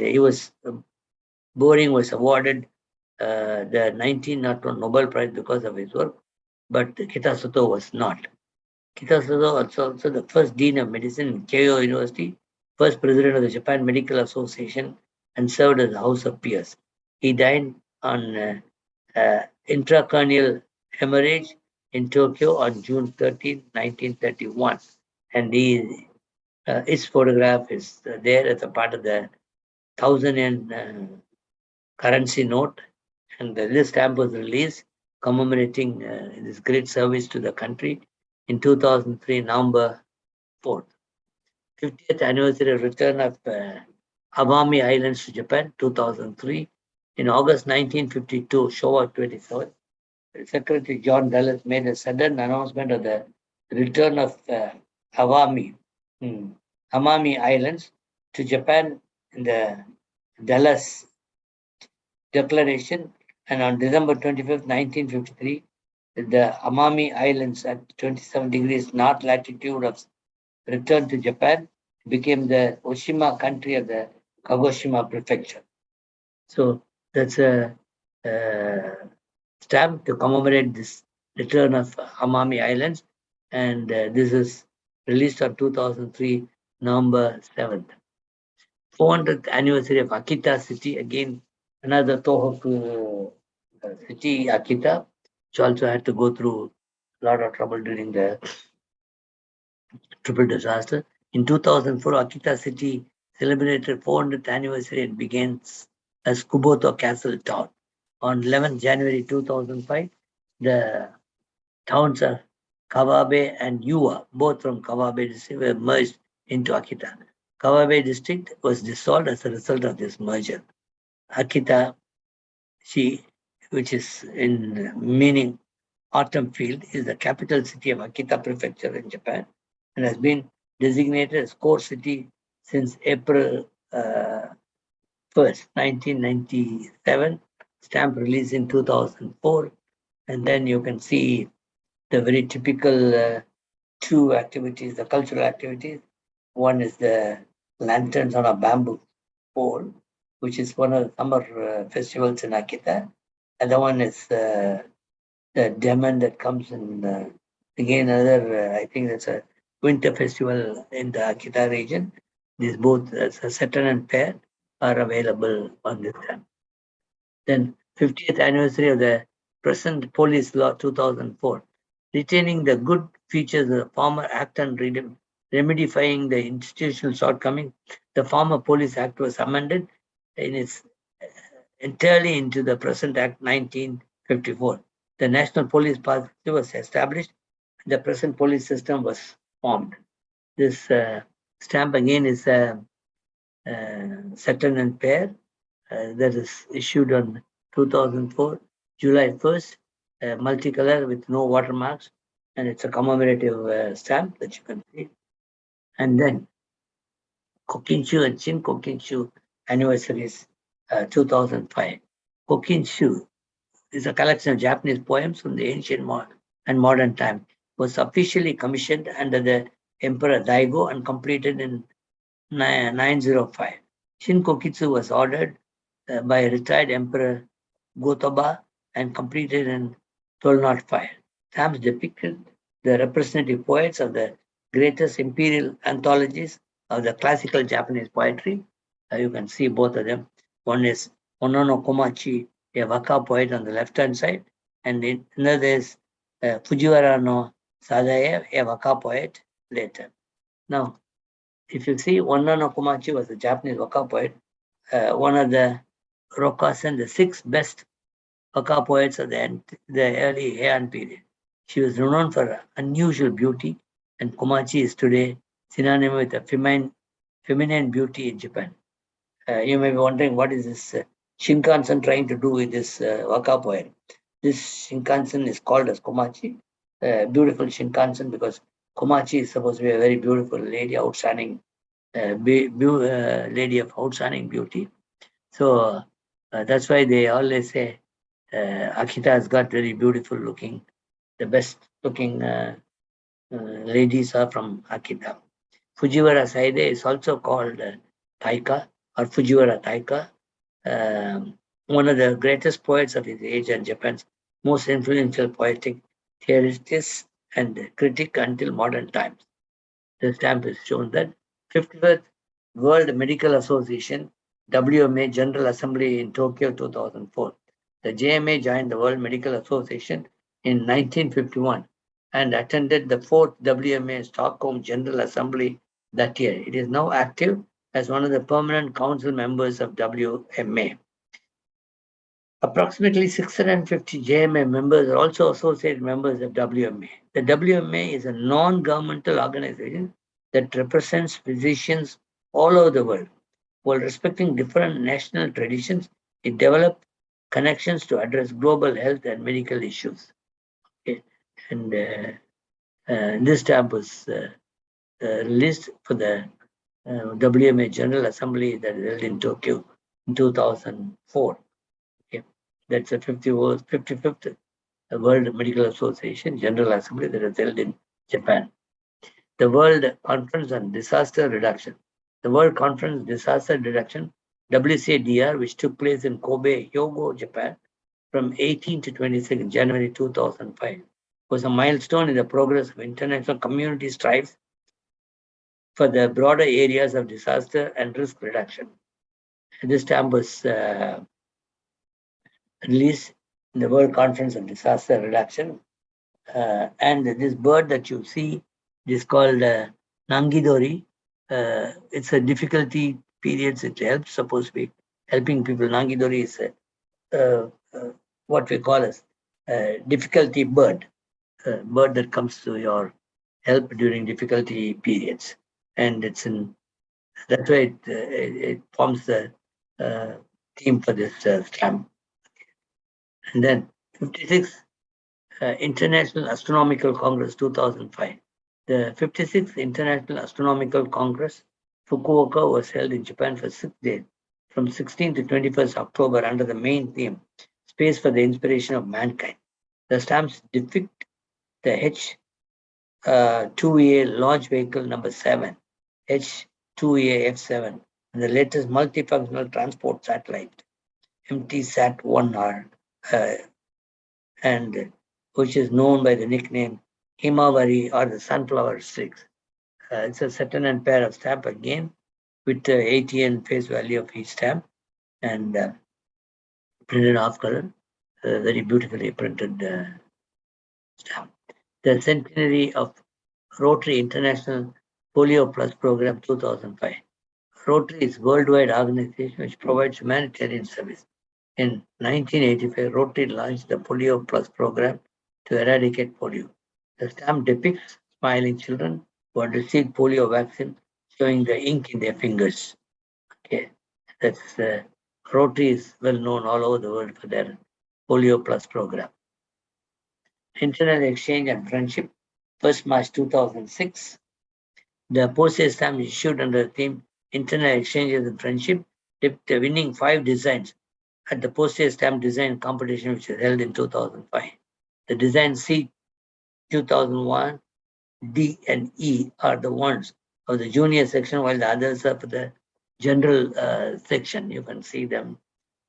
Behring was awarded the 1901 Nobel Prize because of his work, but Kitasato was not. Kitasato also the first dean of medicine in Keio University, first president of the Japan Medical Association, and served as the House of Peers. He died on intracranial hemorrhage in Tokyo on June 13, 1931. And his photograph is there as a part of the 1,000 yen currency note. And this stamp was released commemorating this great service to the country in 2003, November 4th. 50th anniversary return of Amami Islands to Japan, 2003. In August 1952, Showa 27, Secretary John Dulles made a sudden announcement of the return of Amami Islands to Japan in the Dulles Declaration, And on December 25th, 1953, the Amami Islands at 27 degrees north latitude of returned to Japan, became the Oshima country of the Kagoshima prefecture. So that's a stamp to commemorate this return of Amami Islands, and this is released on 2003, November 7th. 400th anniversary of Akita city, again another Tohoku city, Akita, which also had to go through a lot of trouble during the triple disaster. In 2004, Akita city celebrated 400th anniversary and began as Kuboto Castle town. On 11th January 2005, the towns of Kawabe and Yua, both from Kawabe district, were merged into Akita. Kawabe district was dissolved as a result of this merger. Akita, which is in meaning autumn field, is the capital city of Akita Prefecture in Japan and has been designated as core city since April 1st, 1997, stamp release in 2004. And then you can see the very typical two activities, the cultural activities. One is the lanterns on a bamboo pole, which is one of the summer festivals in Akita. Other one is the demon that comes in, again, another, I think that's a winter festival in the Akita region. These both, Saturn and Fair, are available on this time. Then 50th anniversary of the present police law 2004, retaining the good features of the former act and remedifying the institutional shortcoming. The former police act was amended in its entirely into the present act 1954. The national police party was established. The present police system was formed. This stamp again is a Saturn and Pair that is issued on 2004, July 1st, multicolor with no watermarks, and it's a commemorative stamp that you can see. And then Kokinshu and Shin Kokinshu anniversaries, 2005. Kokinshu is a collection of Japanese poems from the ancient and modern time. Was officially commissioned under the Emperor Daigo and completed in 905. Shin Kokitsu was ordered by retired Emperor Gotoba and completed in 1205. Stamps depicted the representative poets of the greatest imperial anthologies of the classical Japanese poetry. You can see both of them. One is Onono Komachi, a waka poet on the left-hand side, and another is Fujiwara no Sadae, a waka poet later. Now, if you see, Onono Komachi was a Japanese waka poet, one of the Rokasen, the six best waka poets of the early Heian period. She was renowned for her unusual beauty, and Komachi is today synonymous with a feminine beauty in Japan. You may be wondering, what is this Shinkansen trying to do with this waka poem? This Shinkansen is called as Komachi, beautiful Shinkansen, because Komachi is supposed to be a very beautiful lady, outstanding lady of outstanding beauty. So that's why they always say Akita has got very beautiful looking, the best looking ladies are from Akita. Fujiwara Saide is also called Taika or Fujiwara Taika, one of the greatest poets of his age and Japan's most influential poetic theorist and critic until modern times. The stamp is shown that 55th World Medical Association WMA General Assembly in Tokyo 2004. The JMA joined the World Medical Association in 1951 and attended the 4th WMA Stockholm General Assembly that year. It is now active as one of the permanent council members of WMA. Approximately 650 JMA members are also associate members of WMA. The WMA is a non-governmental organization that represents physicians all over the world. While respecting different national traditions, it developed connections to address global health and medical issues. Okay. And this stamp was released for the WMA General Assembly that is held in Tokyo in 2004. Okay. That's the 55th World Medical Association General Assembly that is held in Japan. The World Conference on Disaster Reduction. The World Conference Disaster Reduction, WCDR, which took place in Kobe, Hyogo, Japan, from 18 to 26 January 2005, was a milestone in the progress of international community strives for the broader areas of disaster and risk reduction. This stamp was released in the World Conference on Disaster Reduction. And this bird that you see is called Nangidori. It's a difficulty periods. It helps, supposed to be helping people. Nangidori is what we call as a difficulty bird, bird that comes to your help during difficulty periods. And it's in that's why it forms the theme for this stamp. And then 56 International Astronomical Congress 2005. The 56th International Astronomical Congress, Fukuoka, was held in Japan for 6 days, from 16 to 21st October, under the main theme, Space for the Inspiration of Mankind. The stamps depict the H-2A launch vehicle number 7, H-2A-F7, and the latest multifunctional transport satellite, MTSat-1R, and which is known by the nickname Himawari or the sunflower sticks. It's a Saturn and pair of stamp again with the ATN face value of each stamp and printed off color, very beautifully printed stamp. The centenary of Rotary International Polio Plus Program 2005. Rotary is a worldwide organization which provides humanitarian service. In 1985, Rotary launched the Polio Plus program to eradicate polio. The stamp depicts smiling children who had received polio vaccine, showing the ink in their fingers. Okay, that's Rotary is well known all over the world for their Polio Plus program. International Exchange and Friendship, 1st March 2006. The postage stamp issued under the theme International Exchanges and Friendship, depicted winning 5 designs at the postage stamp design competition, which was held in 2005. The design C 2001, D, and E are the ones of the junior section, while the others are for the general section. You can see them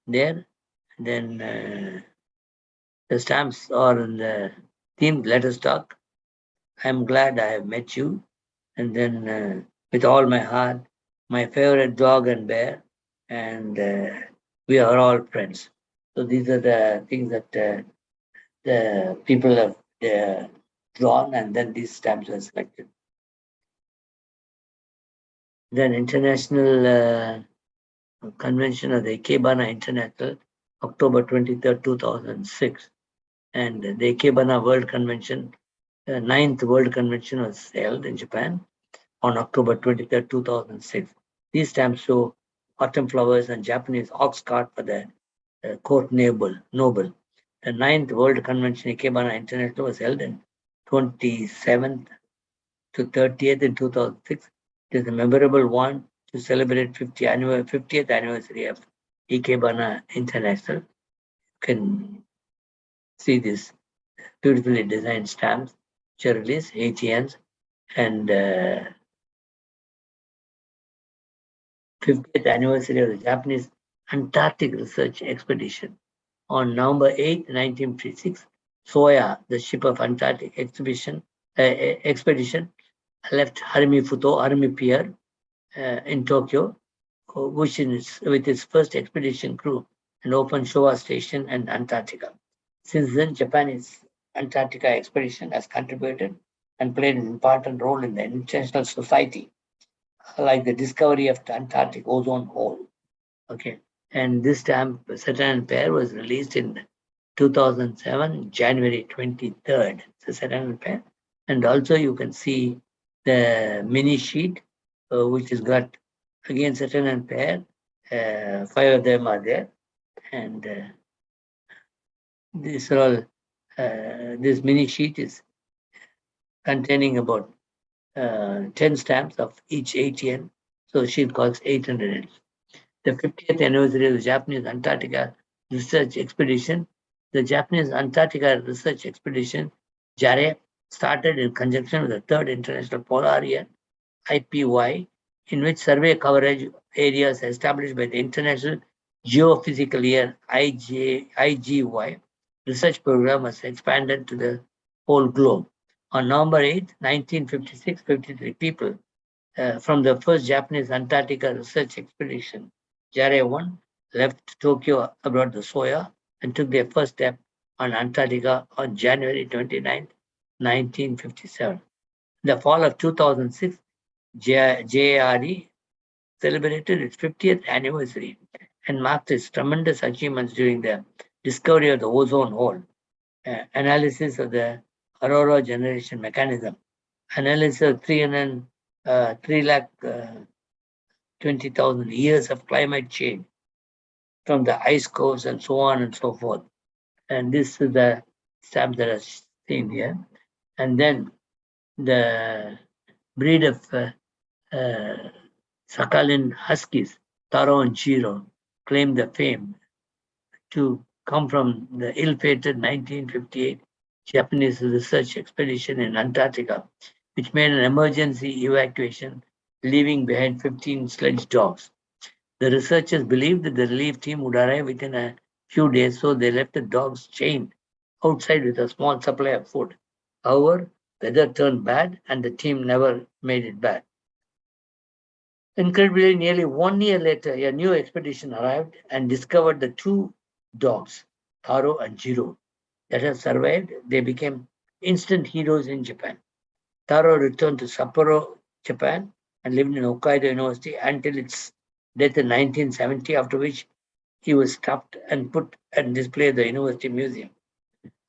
there. Then the stamps are in the theme Let Us Talk. I'm glad I have met you. And then with all my heart, my favorite dog and bear, and we are all friends. So these are the things that the people have drawn, and then these stamps are selected. Then International Convention of the Ikebana International, October 23rd, 2006. And the Ikebana World Convention, 9th World Convention, was held in Japan on October 23rd, 2006. These stamps show autumn flowers and Japanese ox cart for the court noble. The 9th World Convention Ikebana International was held in 27th to 30th in 2006. It is a memorable one to celebrate 50th anniversary of Ikebana International. You can see this beautifully designed stamps, which are released, ATNs, and 50th anniversary of the Japanese Antarctic Research Expedition. On November 8, 1956, Soya, the ship of Antarctic expedition, left Harimi Pier in Tokyo, which is with its first expedition crew and opened Showa Station and Antarctica. Since then, Japan's Antarctica expedition has contributed and played an important role in the international society, like the discovery of the Antarctic ozone hole. Okay, and this stamp, Saturn and Pair, was released in 2007, January 23rd. It's a Saturn and Pair. And also you can see the mini sheet, which has got, again, Saturn and Pair. 5 of them are there. And these are all, this mini sheet is containing about 10 stamps of each ATN. So sheet costs 800 yen. The 50th anniversary of the Japanese Antarctica research expedition. The Japanese Antarctica Research Expedition, JARE, started in conjunction with the Third International Polar Year, IPY, in which survey coverage areas established by the International Geophysical Year, IGY, research program was expanded to the whole globe. On November 8, 1956, 53 people from the first Japanese Antarctica research expedition, JARE 1, left Tokyo aboard the Soya and took their first step on Antarctica on January 29, 1957. In the fall of 2006, JARE celebrated its 50th anniversary and marked its tremendous achievements during the discovery of the ozone hole, analysis of the aurora generation mechanism, analysis of 3,20,000 years of climate change from the ice cores and so on and so forth. And this is the stamp that is seen here. And then the breed of Sakhalin Huskies, Taro and Chiro, claimed the fame to come from the ill-fated 1958 Japanese research expedition in Antarctica, which made an emergency evacuation, leaving behind 15 sledge dogs. The researchers believed that the relief team would arrive within a few days, so they left the dogs chained outside with a small supply of food. However, weather turned bad and the team never made it back. Incredibly, nearly 1 year later, a new expedition arrived and discovered the two dogs, Taro and Jiro, that have survived. They became instant heroes in Japan. Taro returned to Sapporo, Japan, and lived in Hokkaido University until its death in 1970, after which he was stuffed and put and displayed at the University Museum.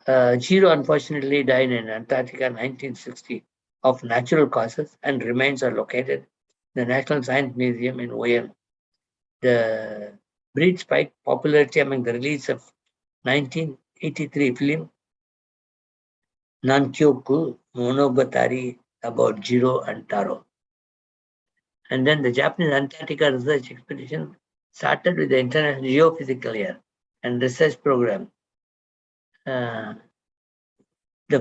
Jiro unfortunately died in Antarctica in 1960 of natural causes, and remains are located in the National Science Museum in Oyama. The breed spiked popularity among the release of 1983 film Nankyoku Monogatari about Jiro and Taro. And then the Japanese Antarctica Research Expedition started with the International Geophysical Year and Research Program. The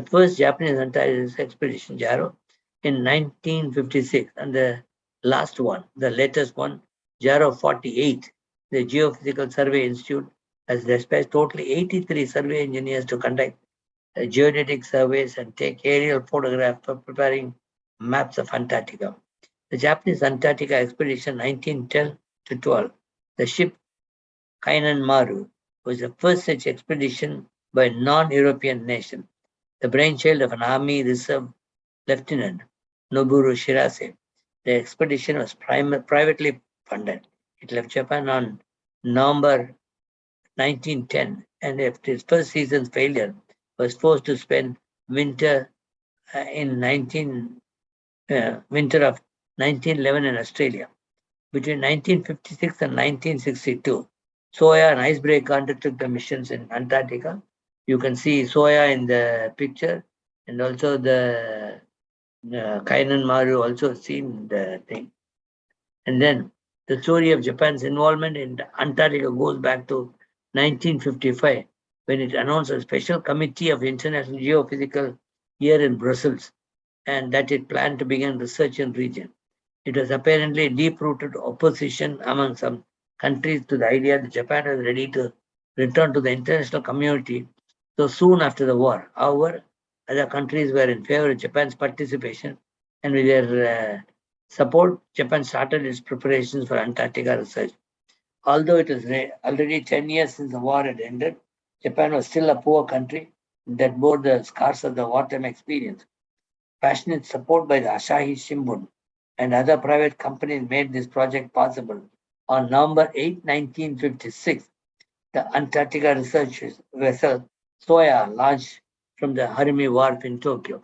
first Japanese Antarctica Research Expedition, JARO, in 1956, and the last one, the latest one, JARO 48, the Geophysical Survey Institute has dispatched totally 83 survey engineers to conduct geodetic surveys and take aerial photographs for preparing maps of Antarctica. The Japanese Antarctica Expedition 1910 to 12, the ship Kainan Maru was the first such expedition by a non-European nation, the brainchild of an Army Reserve Lieutenant, Noboru Shirase. The expedition was privately funded. It left Japan on November 1910, and after its first season's failure, was forced to spend winter winter of 1911 in Australia. Between 1956 and 1962, Soya and Icebreaker undertook the missions in Antarctica. You can see Soya in the picture, and also the Kainan Maru also seen the thing. And then the story of Japan's involvement in Antarctica goes back to 1955, when it announced a special committee of International Geophysical Year in Brussels, and that it planned to begin research in the region. It was apparently deep-rooted opposition among some countries to the idea that Japan was ready to return to the international community so soon after the war. However, other countries were in favor of Japan's participation, and with their support, Japan started its preparations for Antarctica research. Although it was already 10 years since the war had ended, Japan was still a poor country that bore the scars of the wartime experience. Passionate support by the Asahi Shimbun and other private companies made this project possible. On November 8, 1956, the Antarctica research vessel Soya launched from the Harumi Wharf in Tokyo.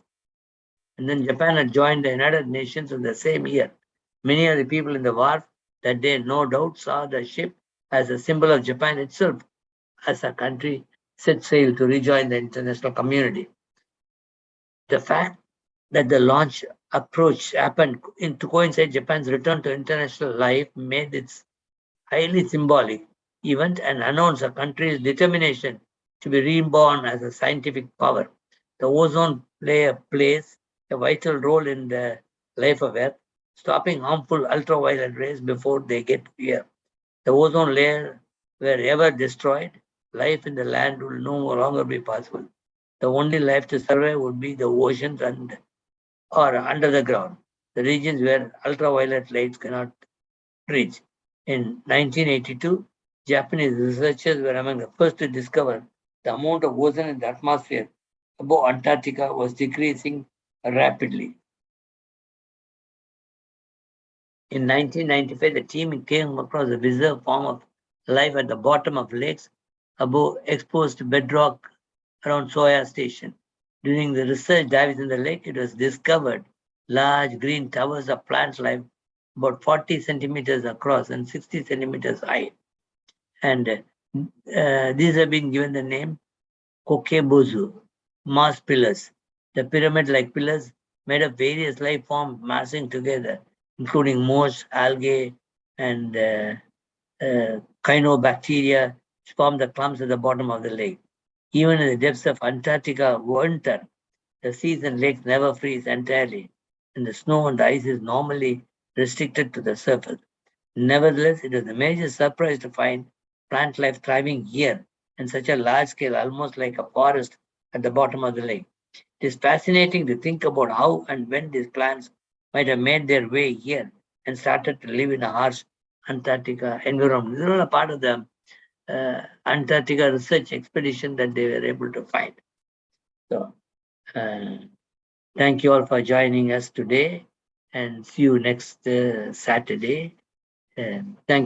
And then Japan had joined the United Nations in the same year. Many of the people in the wharf that day no doubt saw the ship as a symbol of Japan itself as a country set sail to rejoin the international community. The fact that the launch approach happened to coincide Japan's return to international life made it highly symbolic. event and announced a country's determination to be reborn as a scientific power. The ozone layer plays a vital role in the life of Earth, stopping harmful ultraviolet rays before they get here. The ozone layer were ever destroyed, life in the land will no longer be possible. The only life to survive would be the oceans and or under the ground, the regions where ultraviolet lights cannot reach. In 1982, Japanese researchers were among the first to discover the amount of ozone in the atmosphere above Antarctica was decreasing rapidly. In 1995, the team came across a bizarre form of life at the bottom of lakes above exposed bedrock around Soya Station. During the research dives in the lake, it was discovered large green towers of plant life about 40 centimeters across and 60 centimeters high. And these have been given the name Kokebozu, Mars pillars. The pyramid-like pillars made of various life forms massing together, including moss, algae, and cyanobacteria, which form the clumps at the bottom of the lake. Even in the depths of Antarctica winter, the seas and lakes never freeze entirely, and the snow and ice is normally restricted to the surface. Nevertheless, it was a major surprise to find plant life thriving here in such a large scale, almost like a forest at the bottom of the lake. It is fascinating to think about how and when these plants might have made their way here and started to live in a harsh Antarctica environment. This is all a part of the Antarctica research expedition that they were able to find. So, uh, thank you all for joining us today and see you next Saturday. Thank